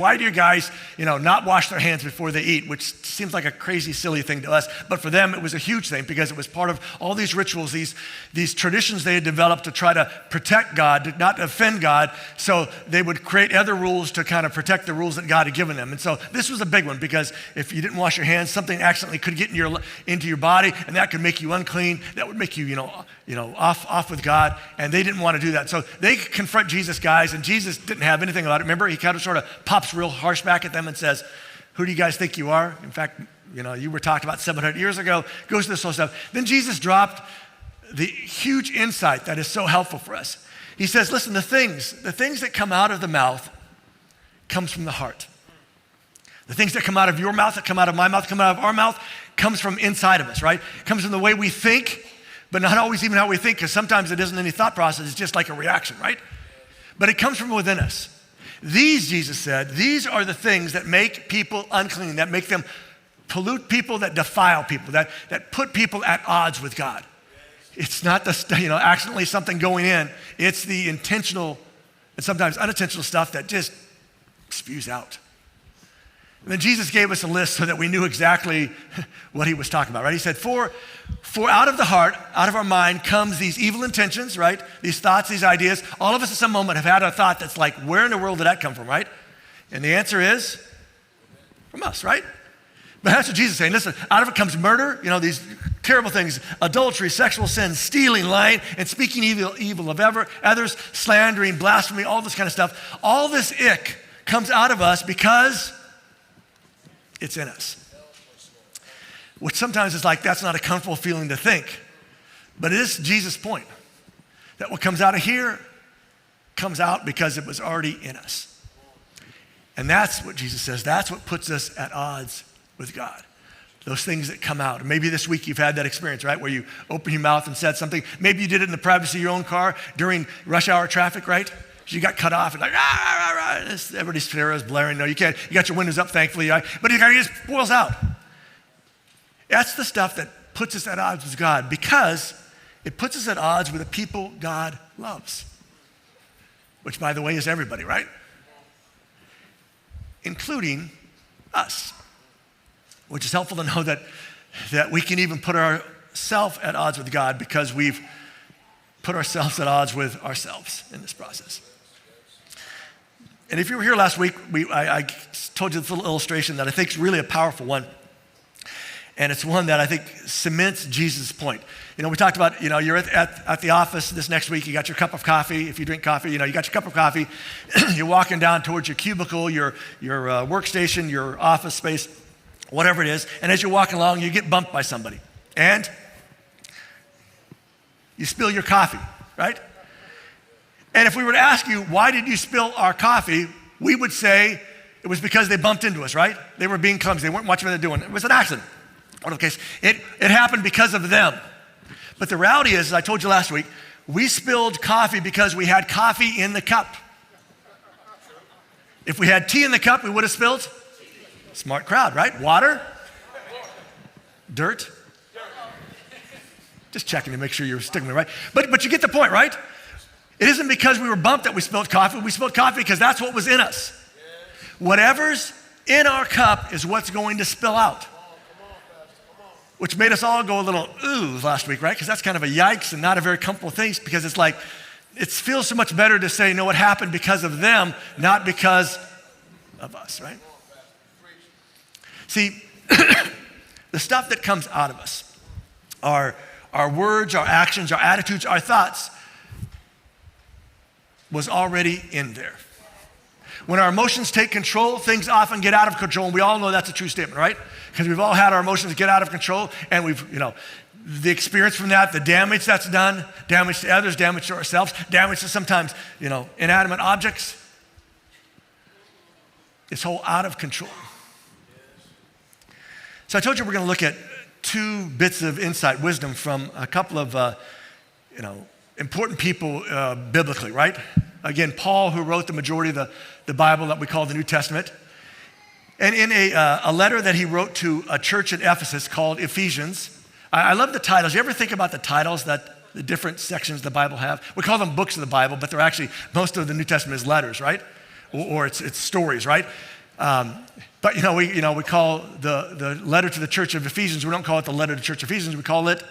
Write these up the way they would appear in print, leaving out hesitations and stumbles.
Why do you guys, not wash their hands before they eat? Which seems like a crazy, silly thing to us. But for them, it was a huge thing because it was part of all these rituals, these traditions they had developed to try to protect God, to not offend God. So they would create other rules to kind of protect the rules that God had given them. And so this was a big one because if you didn't wash your hands, something accidentally could get into your body, and that could make you unclean. That would make you, off with God. And they didn't want to do that. So they confront Jesus, guys, and Jesus didn't have anything about it. Remember, he kind of sort of pops real harsh back at them and says, who do you guys think you are? In fact, you were talked about 700 years ago, goes through this whole stuff. Then Jesus dropped the huge insight that is so helpful for us. He says, listen, the things that come out of the mouth comes from the heart. The things that come out of your mouth, that come out of my mouth, come out of our mouth, comes from inside of us, right? Comes from the way we think, but not always even how we think, because sometimes it isn't any thought process, it's just like a reaction, right? But it comes from within us. These, Jesus said, these are the things that make people unclean, that make them pollute people, that defile people, that put people at odds with God. It's not accidentally something going in. It's the intentional and sometimes unintentional stuff that just spews out. And then Jesus gave us a list so that we knew exactly what he was talking about, right? He said, for out of the heart, out of our mind comes these evil intentions, right? These thoughts, these ideas. All of us at some moment have had a thought that's like, where in the world did that come from, right? And the answer is from us, right? But that's what Jesus is saying. Listen, out of it comes murder, these terrible things, adultery, sexual sin, stealing, lying, and speaking evil of others, slandering, blasphemy, all this kind of stuff. All this ick comes out of us because it's in us. Which sometimes is like, that's not a comfortable feeling to think. But it is Jesus' point. That what comes out of here comes out because it was already in us. And that's what Jesus says. That's what puts us at odds with God. Those things that come out. Maybe this week you've had that experience, right? Where you open your mouth and said something. Maybe you did it in the privacy of your own car during rush hour traffic, right? You got cut off and like, everybody's stereo is blaring. No, you can't. You got your windows up, thankfully, right? But it just boils out. That's the stuff that puts us at odds with God because it puts us at odds with the people God loves, which, by the way, is everybody, right? Including us, which is helpful to know that we can even put ourselves at odds with God because we've put ourselves at odds with ourselves in this process. And if you were here last week, I told you this little illustration that I think is really a powerful one. And it's one that I think cements Jesus' point. We talked about, you're at the office this next week, you got your cup of coffee. If you drink coffee, you got your cup of coffee. You're walking down towards your cubicle, your workstation, your office space, whatever it is. And as you're walking along, you get bumped by somebody. And you spill your coffee, right? And if we were to ask you, why did you spill our coffee? We would say it was because they bumped into us, right? They were being clumsy. They weren't watching what they're doing. It was an accident. Whatever the case, it happened because of them. But the reality is, as I told you last week, we spilled coffee because we had coffee in the cup. If we had tea in the cup, we would have spilled. Smart crowd, right? Water? Dirt? Just checking to make sure you're sticking with me, right? But you get the point, right? It isn't because we were bumped that we spilled coffee. We spilled coffee because that's what was in us. Whatever's in our cup is what's going to spill out. Which made us all go a little ooh last week, right? Because that's kind of a yikes and not a very comfortable thing because it's like, it feels so much better to say, no, it happened because of them, not because of us, right? See, the stuff that comes out of us, our words, our actions, our attitudes, our thoughts, was already in there. When our emotions take control, things often get out of control. And we all know that's a true statement, right? Because we've all had our emotions get out of control and we've, the experience from that, the damage that's done, damage to others, damage to ourselves, damage to sometimes, inanimate objects. It's whole out of control. So I told you we're going to look at two bits of insight, wisdom from a couple of, important people biblically, right? Again, Paul, who wrote the majority of the Bible that we call the New Testament. And in a letter that he wrote to a church in Ephesus called Ephesians, I love the titles. You ever think about the titles that the different sections of the Bible have? We call them books of the Bible, but they're actually, most of the New Testament is letters, right? or it's stories, right? But we call the letter to the church of Ephesians, we don't call it the letter to the church of Ephesians, we call it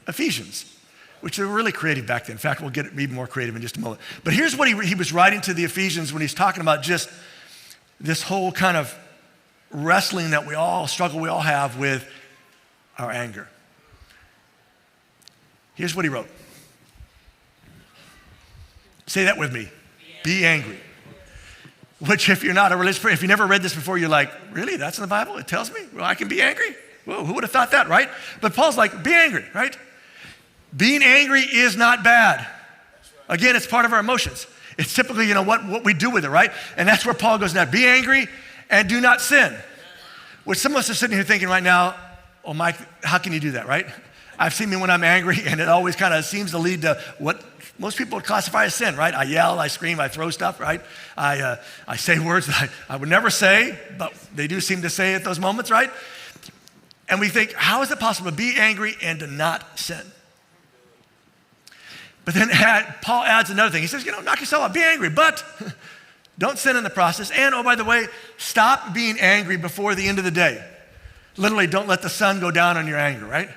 Ephesians, which they were really creative back then. In fact, we'll get even more creative in just a moment. But here's what he was writing to the Ephesians when he's talking about just this whole kind of wrestling that we all have with our anger. Here's what he wrote. Say that with me. Be angry. Which if you're not a religious person, if you never read this before, you're like, really? That's in the Bible? It tells me? Well, I can be angry? Whoa, who would have thought that, right? But Paul's like, be angry, right? Being angry is not bad. Again, it's part of our emotions. It's typically, what we do with it, right? And that's where Paul goes now. Be angry and do not sin. Which some of us are sitting here thinking right now, oh, Mike, how can you do that, right? I've seen me when I'm angry, and it always kind of seems to lead to what most people would classify as sin, right? I yell, I scream, I throw stuff, right? I say words that I would never say, but they do seem to say at those moments, right? And we think, how is it possible to be angry and to not sin? But then Paul adds another thing. He says, knock yourself out, be angry, but don't sin in the process. And, oh, by the way, stop being angry before the end of the day. Literally, don't let the sun go down on your anger, right?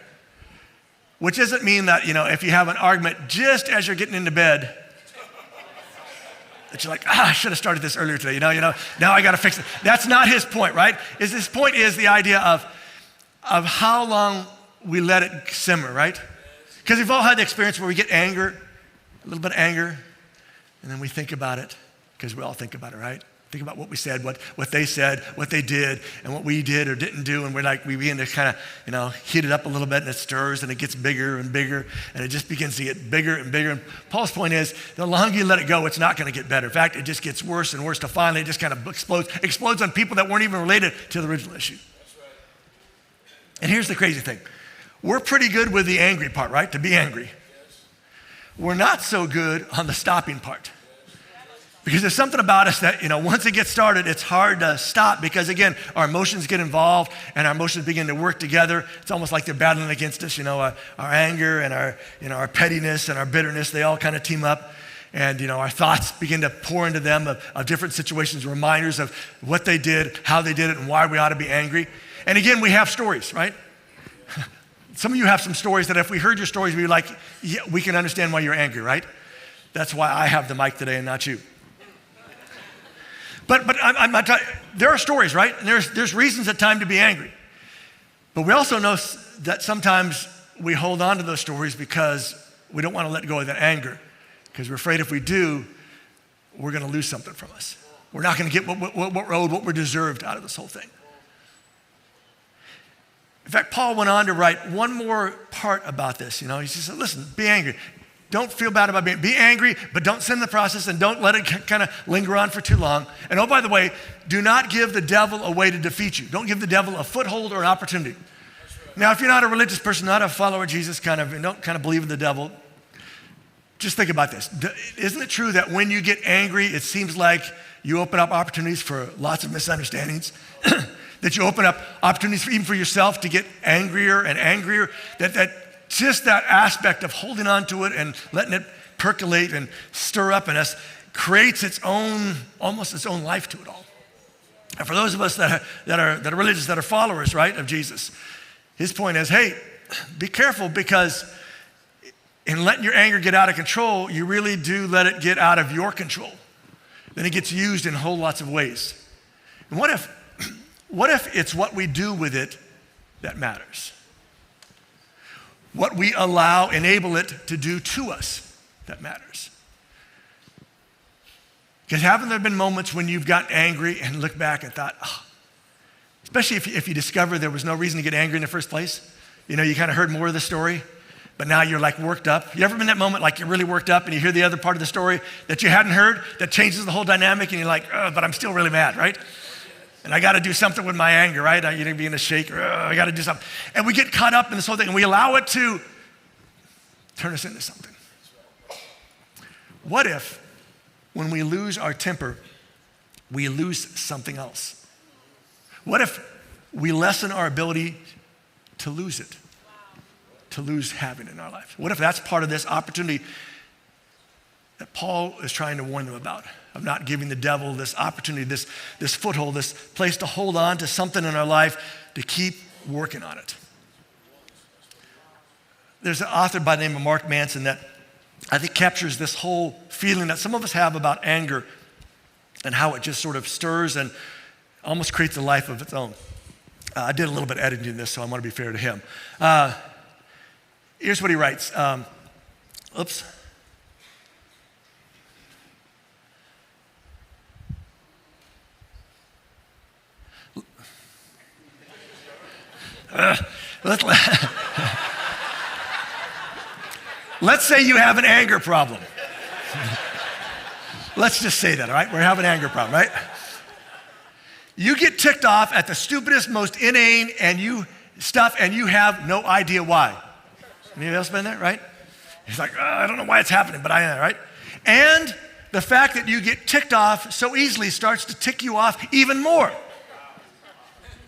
Which doesn't mean that, if you have an argument just as you're getting into bed, that you're like, I should have started this earlier today, now I got to fix it. That's not his point, right? His point is the idea of how long we let it simmer, right? Because we've all had the experience where we get anger, a little bit of anger, and then we think about it, because we all think about it, right? Think about what we said, what they said, what they did, and what we did or didn't do, and we begin to kind of, heat it up a little bit, and it stirs, and it gets bigger and bigger, and it just begins to get bigger and bigger. And Paul's point is, the longer you let it go, it's not going to get better. In fact, it just gets worse and worse till finally it just kind of explodes on people that weren't even related to the original issue. That's right. And here's the crazy thing. We're pretty good with the angry part, right? To be angry. Yes. We're not so good on the stopping part. Because there's something about us that, once it gets started, it's hard to stop because, again, our emotions get involved and our emotions begin to work together. It's almost like they're battling against us, our anger and our pettiness and our bitterness, they all kind of team up. And, our thoughts begin to pour into them of different situations, reminders of what they did, how they did it, and why we ought to be angry. And again, we have stories, right? Some of you have some stories that if we heard your stories, we'd be like, yeah, we can understand why you're angry, right? That's why I have the mic today and not you. But I'm not there are stories, right? And there's reasons at times to be angry. But we also know that sometimes we hold on to those stories because we don't want to let go of that anger. Because we're afraid if we do, we're going to lose something from us. We're not going to get what we're deserved out of this whole thing. In fact, Paul went on to write one more part about this. He just said, listen, be angry. Don't feel bad about be angry, but don't sin in the process and don't let it kind of linger on for too long. And oh, by the way, do not give the devil a way to defeat you. Don't give the devil a foothold or an opportunity. Right. Now, if you're not a religious person, not a follower of Jesus, and don't kind of believe in the devil, just think about this. Isn't it true that when you get angry, it seems like you open up opportunities for lots of misunderstandings? That you open up opportunities even for yourself to get angrier and angrier? That just that aspect of holding on to it and letting it percolate and stir up in us creates almost its own life to it all. And for those of us that are religious, that are followers, right, of Jesus, his point is, hey, be careful because in letting your anger get out of control, you really do let it get out of your control. Then it gets used in whole lots of ways. And what if it's what we do with it that matters? What we enable it to do to us that matters. Because haven't there been moments when you've gotten angry and looked back and thought, especially if you discover there was no reason to get angry in the first place? You kind of heard more of the story, but now you're like worked up. You ever been in that moment like you're really worked up and you hear the other part of the story that you hadn't heard that changes the whole dynamic and you're like, but I'm still really mad, right? And I got to do something with my anger, right? I begin to shake, I got to do something. And we get caught up in this whole thing and we allow it to turn us into something. What if when we lose our temper, we lose something else? What if we lessen our ability to lose it, to lose having it in our life? What if that's part of this opportunity that Paul is trying to warn them about, of not giving the devil this opportunity, this foothold, this place to hold on to something in our life, to keep working on it. There's an author by the name of Mark Manson that I think captures this whole feeling that some of us have about anger and how it just sort of stirs and almost creates a life of its own. I did a little bit of editing this, so I want to be fair to him. Here's what he writes. Oops. Let's say you have an anger problem. Let's just say that, all right? We're having an anger problem, right? You get ticked off at the stupidest, most inane and you have no idea why. Anybody else been there, right? He's like, I don't know why it's happening, but I am, right? And the fact that you get ticked off so easily starts to tick you off even more.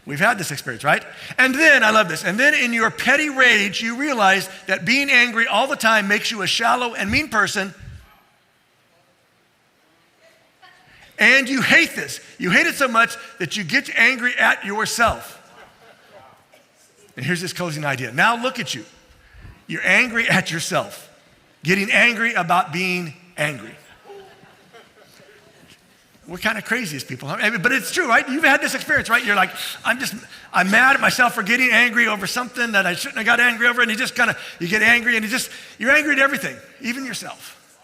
We've had this experience, right? And then, I love this, and then in your petty rage, you realize that being angry all the time makes you a shallow and mean person. And you hate this. You hate it so much that you get angry at yourself. And here's this closing idea. Now look at you. You're angry at yourself, getting angry about being angry. We're kind of crazy as people, but it's true, right? You've had this experience, right? You're like, I'm mad at myself for getting angry over something that I shouldn't have got angry over, and you get angry, and you're angry at everything, even yourself.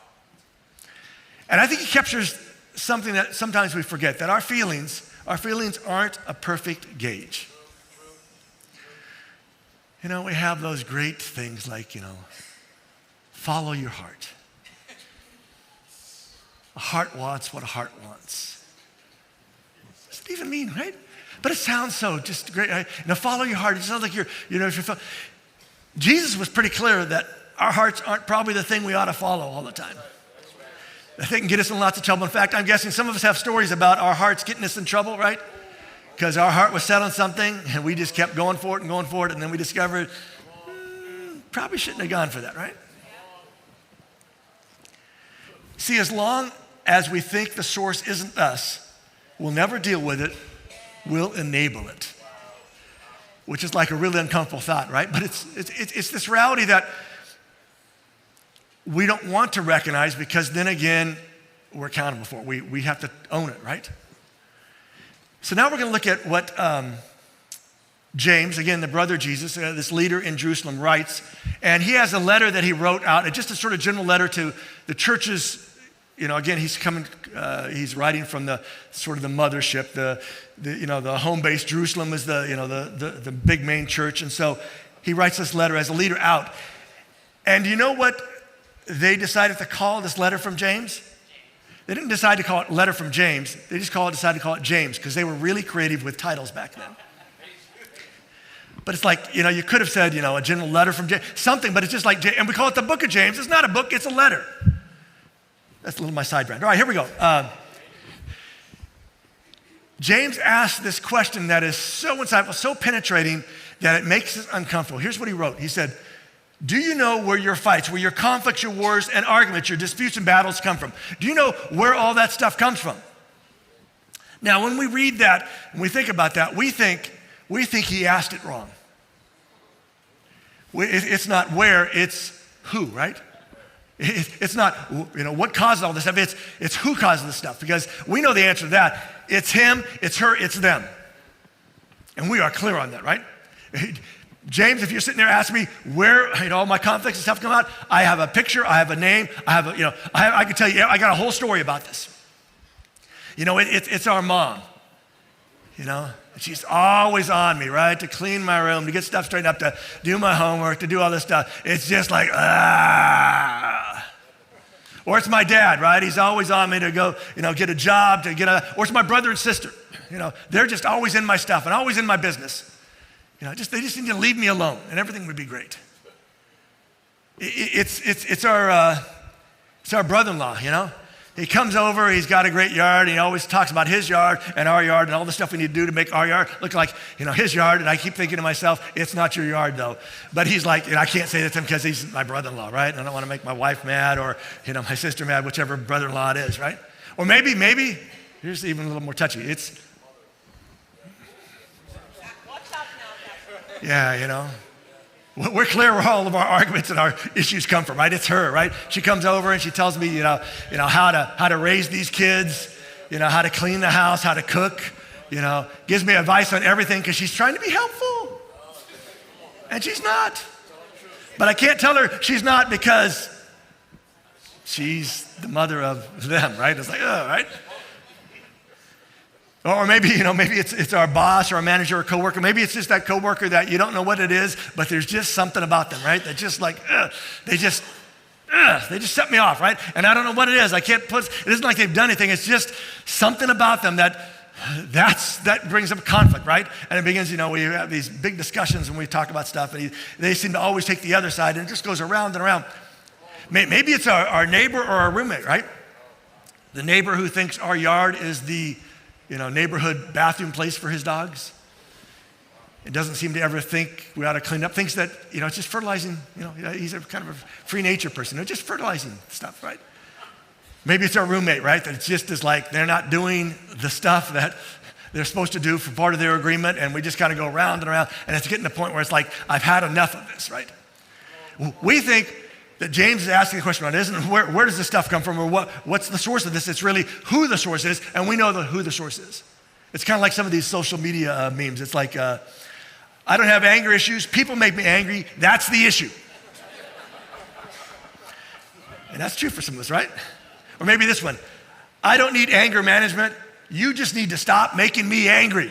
And I think he captures something that sometimes we forget, that our feelings aren't a perfect gauge. We have those great things like, follow your heart. A heart wants what a heart wants. What does it even mean, right? But it sounds so just great. Right? Follow your heart. It sounds like Jesus was pretty clear that our hearts aren't probably the thing we ought to follow all the time. They can get us in lots of trouble. In fact, I'm guessing some of us have stories about our hearts getting us in trouble, right? Because our heart was set on something and we just kept going for it, and then we discovered, probably shouldn't have gone for that, right? See, as long as we think the source isn't us, we'll never deal with it, we'll enable it. Which is like a really uncomfortable thought, right? But it's this reality that we don't want to recognize, because then again, we're accountable for it. We have to own it, right? So now we're going to look at what James, again, the brother of Jesus, this leader in Jerusalem, writes. And he has a letter that he wrote out, just a sort of general letter to the churches. Again, he's writing from the sort of the mothership, the home base. Jerusalem is the big main church. And so he writes this letter as a leader out. And you know what they decided to call this letter from James? They didn't decide to call it letter from James. They just decided to call it James, because they were really creative with titles back then. But it's like, you could have said, a general letter from James, something, but it's just like, and we call it the book of James. It's not a book, it's a letter. That's a little my side brand. All right, here we go. James asked this question that is so insightful, so penetrating, that it makes us uncomfortable. Here's what he wrote. He said, do you know where your fights, where your conflicts, your wars and arguments, your disputes and battles come from? Do you know where all that stuff comes from? Now, when we read that, when we think about that, we think he asked it wrong. It's not where, it's who, right? It's not, what causes all this stuff. It's who causes this stuff, because we know the answer to that. It's him, it's her, it's them. And we are clear on that, right? James, if you're sitting there asking me where all my conflicts and stuff come out, I have a picture, I have a name, I can tell you, I got a whole story about this. It's our mom. She's always on me, right? To clean my room, to get stuff straightened up, to do my homework, to do all this stuff. It's just like, Or it's my dad, right? He's always on me to go, get a job, or it's my brother and sister. They're just always in my stuff and always in my business. They just need to leave me alone and everything would be great. It's our brother-in-law, He comes over, he's got a great yard, and he always talks about his yard and our yard and all the stuff we need to do to make our yard look like, his yard. And I keep thinking to myself, it's not your yard though. But he's like, I can't say that to him because he's my brother-in-law, right? And I don't want to make my wife mad or, my sister mad, whichever brother-in-law it is, right? Or maybe, here's even a little more touchy. We're clear where all of our arguments and our issues come from, right? It's her, right? She comes over and she tells me, how to raise these kids, how to clean the house, how to cook, gives me advice on everything because she's trying to be helpful. And she's not. But I can't tell her she's not because she's the mother of them, right? It's like, right? Or maybe it's our boss or our manager or coworker. Maybe it's just that coworker that you don't know what it is, but there's just something about them, right? That just like, they just set me off, right? And I don't know what it is. It isn't like they've done anything. It's just something about them that brings up conflict, right? And it begins, we have these big discussions when we talk about stuff, and they seem to always take the other side, and it just goes around and around. Maybe it's our neighbor or our roommate, right? The neighbor who thinks our yard is the neighborhood bathroom place for his dogs. It doesn't seem to ever think we ought to clean up. Thinks that, it's just fertilizing. He's a kind of a free nature person. Just fertilizing stuff, right? Maybe it's our roommate, right? That it's just is like they're not doing the stuff that they're supposed to do for part of their agreement, and we just kind of go around and around, and it's getting to the point where it's like, I've had enough of this, right? We think that James is asking the question, isn't where does this stuff come from, or what's the source of this? It's really who the source is, and we know who the source is. It's kind of like some of these social media memes. It's like, I don't have anger issues. People make me angry. That's the issue. And that's true for some of us, right? Or maybe this one. I don't need anger management. You just need to stop making me angry.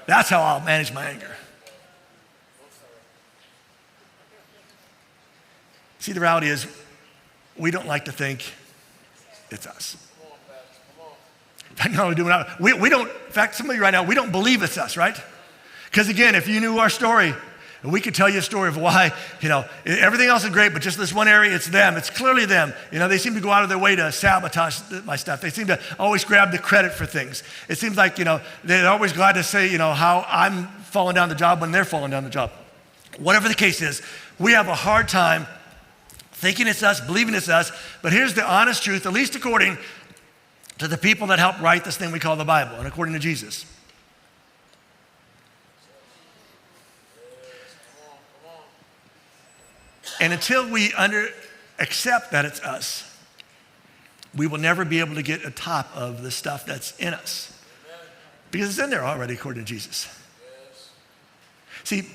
That's how I'll manage my anger. See, the reality is, we don't like to think it's us. In fact, not only do we don't, in fact, some of you right now, we don't believe it's us, right? Because again, if you knew our story, we could tell you a story of why, everything else is great, but just this one area, it's them. It's clearly them. They seem to go out of their way to sabotage my stuff. They seem to always grab the credit for things. It seems like, they're always glad to say, how I'm falling down the job when they're falling down the job. Whatever the case is, we have a hard time thinking it's us, believing it's us, but here's the honest truth, at least according to the people that helped write this thing we call the Bible, and according to Jesus. And until we accept that it's us, we will never be able to get atop of the stuff that's in us. Because it's in there already, according to Jesus. See,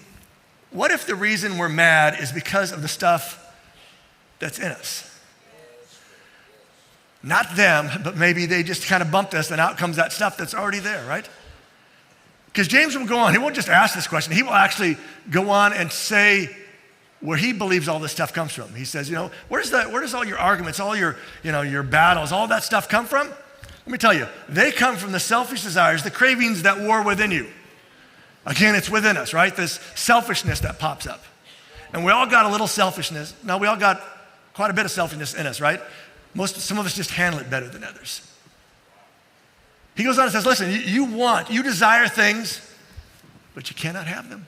what if the reason we're mad is because of the stuff that's in us? Not them, but maybe they just kind of bumped us, and out comes that stuff that's already there, right? Because James will go on. He won't just ask this question. He will actually go on and say where he believes all this stuff comes from. He says, where does all your arguments, all your battles, all that stuff come from? Let me tell you, they come from the selfish desires, the cravings that war within you. Again, it's within us, right? This selfishness that pops up. And we all got a little selfishness. No, we all got quite a bit of selfishness in us, right? Some of us just handle it better than others. He goes on and says, listen, you desire things, but you cannot have them.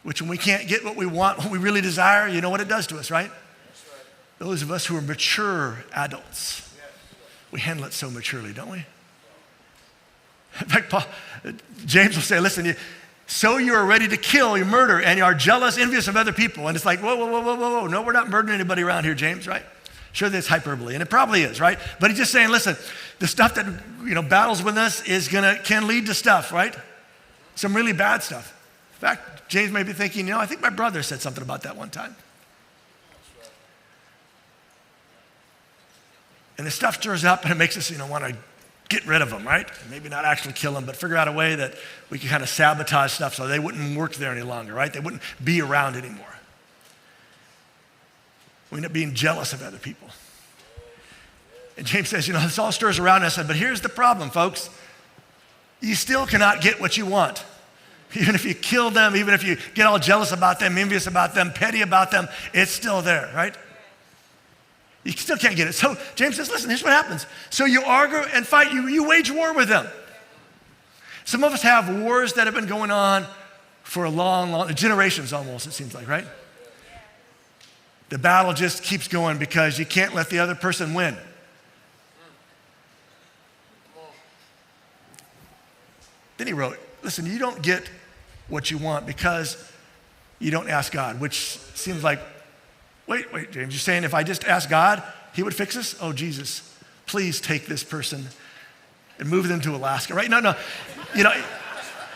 Which when we can't get what we want, what we really desire, you know what it does to us, right? Those of us who are mature adults, we handle it so maturely, don't we? In fact, James will say, listen, so you are ready to kill, you murder, and you are jealous, envious of other people. And it's like, whoa. No, we're not murdering anybody around here, James, right? Sure, that's hyperbole, and it probably is, right? But he's just saying, listen, the stuff that battles with us can lead to stuff, right? Some really bad stuff. In fact, James may be thinking, I think my brother said something about that one time. And the stuff stirs up, and it makes us, want to get rid of them, right? Maybe not actually kill them, but figure out a way that we can kind of sabotage stuff so they wouldn't work there any longer, right? They wouldn't be around anymore. We end up being jealous of other people. And James says, this all stirs around us, but here's the problem, folks. You still cannot get what you want. Even if you kill them, even if you get all jealous about them, envious about them, petty about them, it's still there, right? You still can't get it. So James says, listen, here's what happens. So you argue and fight, you wage war with them. Some of us have wars that have been going on for a long, generations almost, it seems like, right? The battle just keeps going because you can't let the other person win. Then he wrote, listen, you don't get what you want because you don't ask God, which seems like, wait, James, you're saying if I just ask God, he would fix us? Oh, Jesus, please take this person and move them to Alaska, right? No. You know,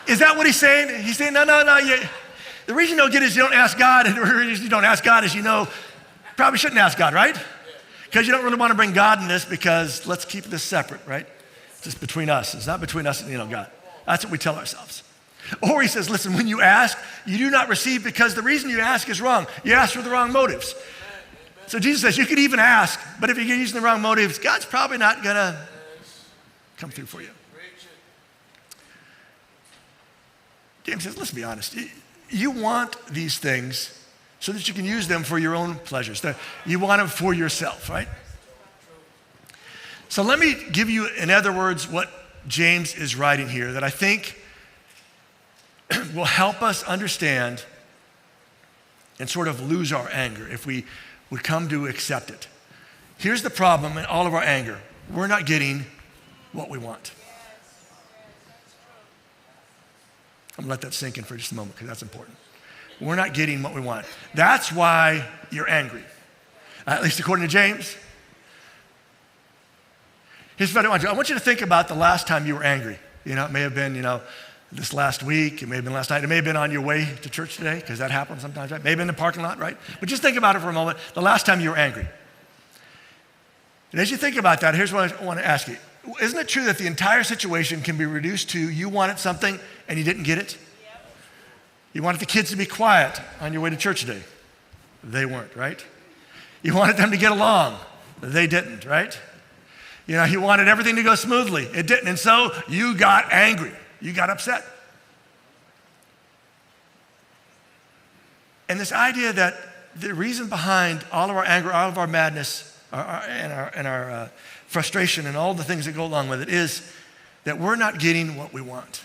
is that what he's saying? He's saying, no. The reason you don't get it is you don't ask God, and the reason you don't ask God is probably shouldn't ask God, right? Because you don't really want to bring God in this because let's keep this separate, right? It's just between us. It's not between us and, God. That's what we tell ourselves. Or he says, listen, when you ask, you do not receive because the reason you ask is wrong. You ask for the wrong motives. So Jesus says, you could even ask, but if you're using the wrong motives, God's probably not going to come through for you. James says, let's be honest. You want these things so that you can use them for your own pleasures. You want them for yourself, right? So let me give you, in other words, what James is writing here that I think will help us understand and sort of lose our anger if we would come to accept it. Here's the problem in all of our anger. We're not getting what we want. I'm gonna let that sink in for just a moment because that's important. We're not getting what we want. That's why you're angry, at least according to James. Here's what I want you to do. I want you to think about the last time you were angry. It may have been, this last week. It may have been last night. It may have been on your way to church today, because that happens sometimes, right? Maybe in the parking lot, right? But just think about it for a moment. The last time you were angry. And as you think about that, here's what I want to ask you. Isn't it true that the entire situation can be reduced to you wanted something and you didn't get it? Yep. You wanted the kids to be quiet on your way to church today. They weren't, right? You wanted them to get along. They didn't, right? You wanted everything to go smoothly. It didn't. And so you got angry. You got upset. And this idea that the reason behind all of our anger, all of our madness, and our frustration and all the things that go along with it is that we're not getting what we want.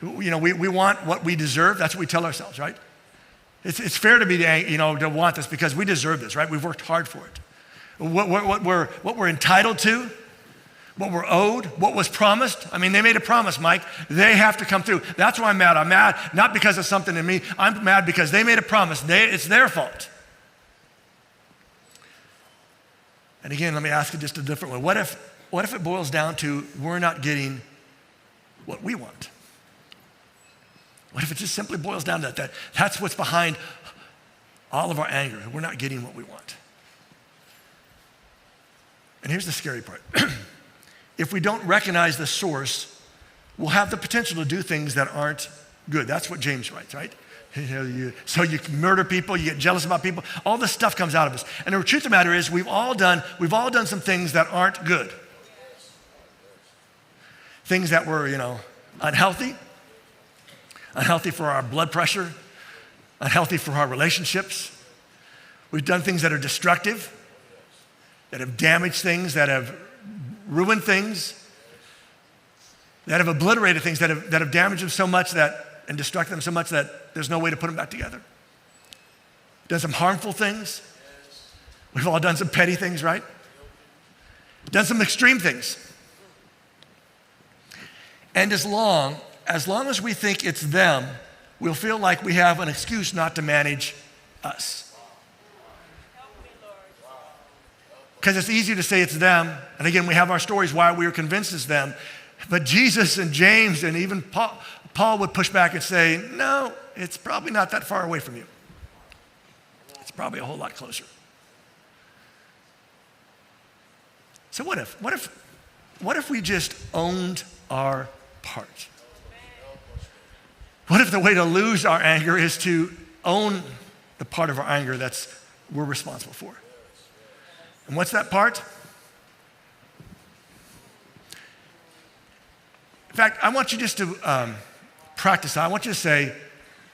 We want what we deserve. That's what we tell ourselves, right? It's fair to be, to want this because we deserve this, right? We've worked hard for it. What we're entitled to, what we're owed, what was promised. I mean, they made a promise, Mike. They have to come through. That's why I'm mad. I'm mad not because of something in me. I'm mad because they made a promise. It's their fault. And again, let me ask it just a different way. What if it boils down to we're not getting what we want? What if it just simply boils down to that? That's what's behind all of our anger. We're not getting what we want. And here's the scary part. If we don't recognize the source, we'll have the potential to do things that aren't good. That's what James writes, right? So you murder people, you get jealous about people, all this stuff comes out of us. And the truth of the matter is we've all done some things that aren't good. Things that were, unhealthy for our blood pressure, unhealthy for our relationships. We've done things that are destructive, that have damaged things, that have ruined things, that have obliterated things, that have damaged them so much and destructed them so much that there's no way to put them back together. Done some harmful things. We've all done some petty things, right? Done some extreme things. And as long as we think it's them, we'll feel like we have an excuse not to manage us. Because it's easy to say it's them. And again, we have our stories why we are convinced it's them. But Jesus and James and even Paul would push back and say, no, it's probably not that far away from you. It's probably a whole lot closer. So what if we just owned our part? What if the way to lose our anger is to own the part of our anger we're responsible for? And what's that part? In fact, I want you just to practice that. I want you to say,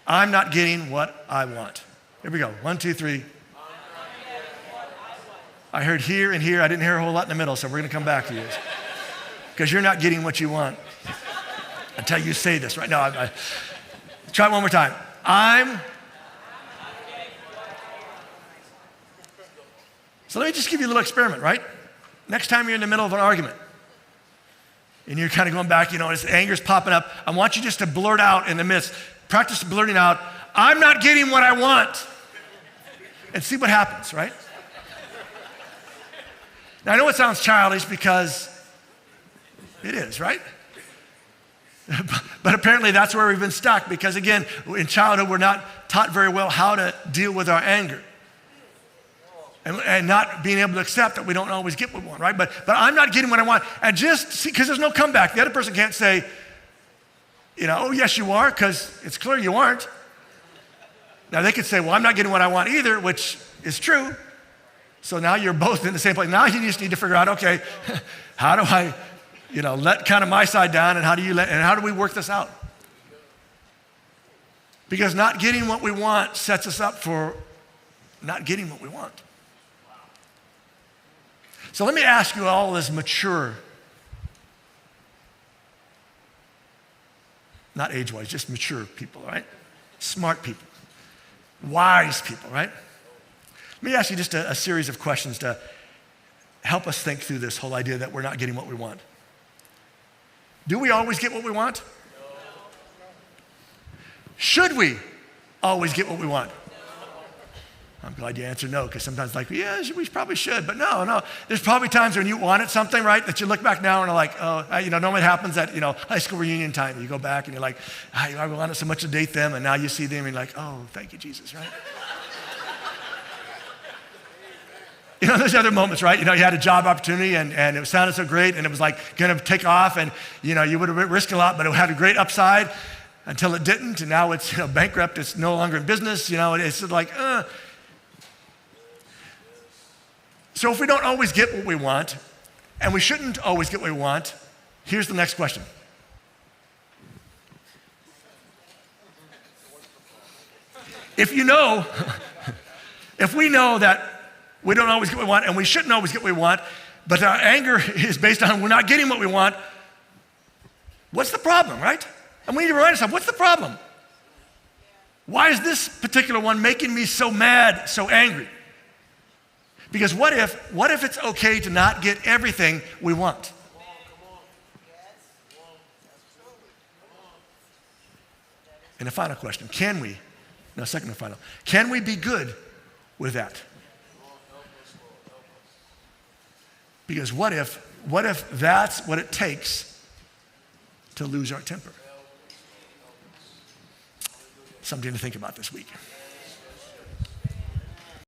I'm not getting what I want. Here we go. 1, 2, 3. I heard here and here. I didn't hear a whole lot in the middle, so we're going to come back to you. Because you're not getting what you want until you say this right now. Try it one more time. So let me just give you a little experiment, right? Next time you're in the middle of an argument and you're kind of going back, as anger's popping up, I want you just to blurt out in the midst. Practice blurting out, I'm not getting what I want. And see what happens, right? Now, I know it sounds childish because it is, right? But apparently that's where we've been stuck because, again, in childhood, we're not taught very well how to deal with our anger. And not being able to accept that we don't always get what we want, right? But I'm not getting what I want. And just see, because there's no comeback. The other person can't say, oh, yes, you are, because it's clear you aren't. Now, they could say, well, I'm not getting what I want either, which is true. So now you're both in the same place. Now you just need to figure out, okay, how do I, let kind of my side down, and how do we work this out? Because not getting what we want sets us up for not getting what we want. So let me ask you all as mature, not age-wise, just mature people, right? Smart people, wise people, right? Let me ask you just a series of questions to help us think through this whole idea that we're not getting what we want. Do we always get what we want? Should we always get what we want? I'm glad you answered no, because sometimes we probably should, but no. There's probably times when you wanted something, right, that you look back now and are like, normally it happens at, high school reunion time. You go back and you're like, I wanted so much to date them, and now you see them and you're like, oh, thank you, Jesus, right? There's other moments, right? You had a job opportunity and it sounded so great and it was like going to take off and, you would have risked a lot, but it had a great upside until it didn't. And now it's bankrupt. It's no longer in business. It's like, So if we don't always get what we want, and we shouldn't always get what we want, here's the next question. If we know that we don't always get what we want, and we shouldn't always get what we want, but our anger is based on we're not getting what we want, what's the problem, right? And we need to remind ourselves, what's the problem? Why is this particular one making me so mad, so angry? Because what if it's okay to not get everything we want? And the final question, can we be good with that? Because what if that's what it takes to lose our temper? Something to think about this week.